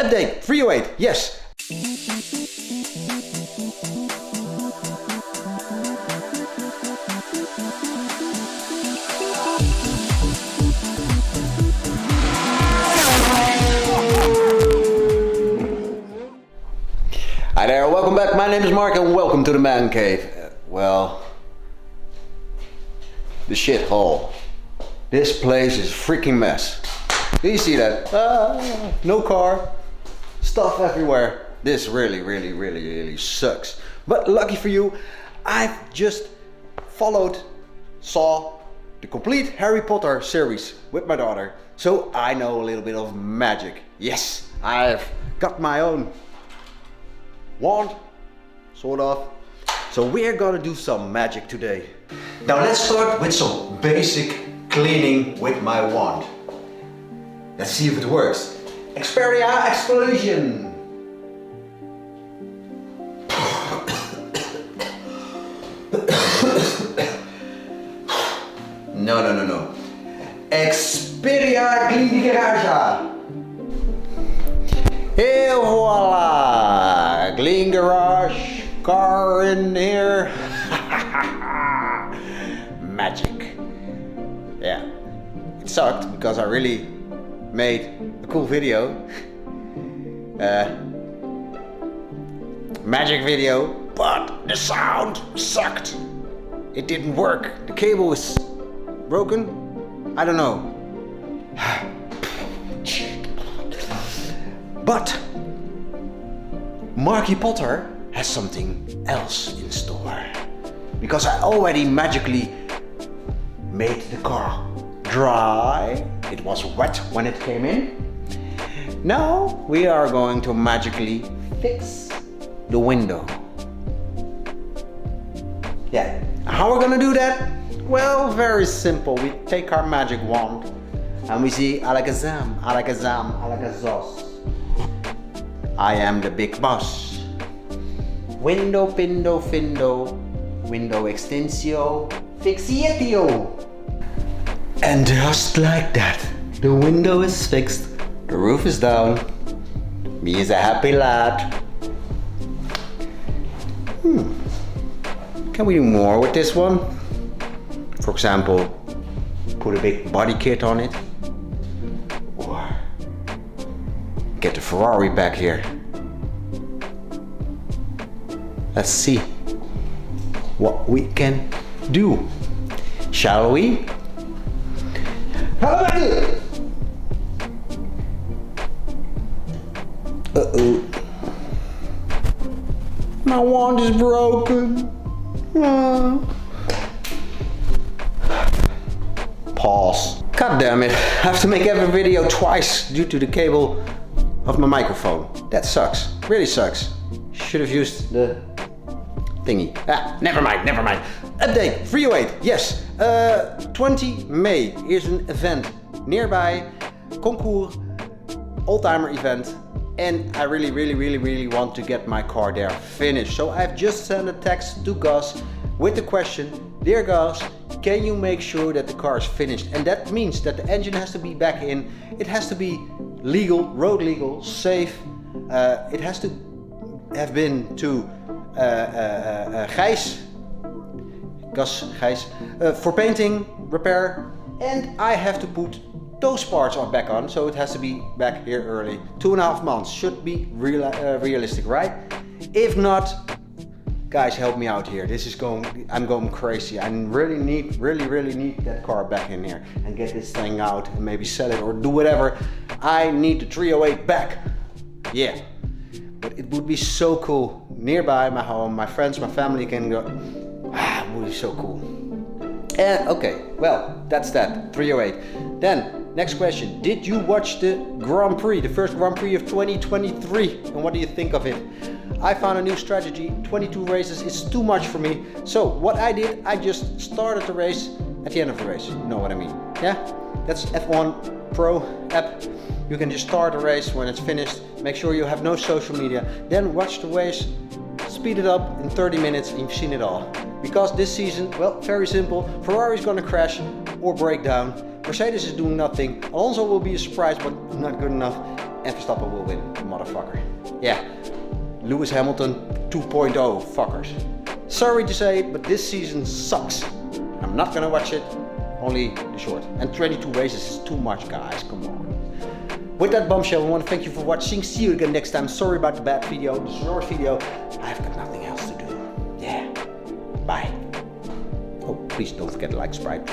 Update 308, yes. Hi there, welcome back. My name is Mark and welcome to the Man Cave. Well, the shithole. This place is a freaking mess. Do you see that? No car, stuff everywhere. This really sucks. But lucky for you, I've just saw the complete Harry Potter series with my daughter. So I know a little bit of magic. Yes, I've got my own wand, sort of. So we're gonna do some magic today. Now let's start with some basic cleaning with my wand. Let's see if it works. Xperia Explosion. No. Xperia Clean the Garage. Et voila! Clean garage, car in here. Magic. Yeah, it sucked because I really made a cool video. Magic video, but the sound sucked. It didn't work. The cable is broken. I don't know. But Marky Potter has something else in store. Because I already magically made the car dry. It was wet when it came in. Now we are going to magically fix the window. Yeah, how are we gonna do that? Well, very simple. We take our magic wand and we see alakazam, alakazam, alakazos. I am the big boss. Window, pindo, findo, window extensio, fixietio. And just like that, the window is fixed, the roof is down, me is a happy lad. Can we do more with this one? For example, put a big body kit on it. Or get the Ferrari back here. Let's see what we can do. Shall we? Uh-oh. My wand is broken. Pause. God damn it. I have to make every video twice due to the cable of my microphone. That sucks. Really sucks. Should have used the thingy. Never mind. Update 308. Yes. 20 May is an event nearby. Concours. Oldtimer event. And I really want to get my car there finished. So I've just sent a text to Gus with the question, dear Gus, can you make sure that the car is finished? And that means that the engine has to be back in. It has to be legal, road legal, safe. It has to have been to Gijs for painting, repair. And I have to put those parts are back on, so it has to be back here early. 2.5 months should be realistic, right? If not, guys, help me out here. I'm going crazy. I really need that car back in here and get this thing out and maybe sell it or do whatever. I need the 308 back. Yeah, but it would be so cool. Nearby my home, my friends, my family can go. It would be so cool. Okay, well, that's that, 308. Then, next question. Did you watch the Grand Prix, the first Grand Prix of 2023? And what do you think of it? I found a new strategy. 22 races is too much for me. So what I did, I just started the race at the end of the race. You know what I mean? Yeah? That's F1 Pro app. You can just start a race when it's finished. Make sure you have no social media. Then watch the race, speed it up in 30 minutes and you've seen it all. Because this season, well, very simple. Ferrari's gonna crash or break down. Mercedes is doing nothing. Alonso will be a surprise, but not good enough. and Verstappen will win, motherfucker. Yeah, Lewis Hamilton 2.0 fuckers. Sorry to say it, but this season sucks. I'm not gonna watch it, only the short. And 22 races is too much, guys, come on. With that bombshell, I want to thank you for watching. See you again next time. Sorry about the bad video, the short video. I've got nothing else to do. Yeah, bye. Oh, please don't forget to like, subscribe.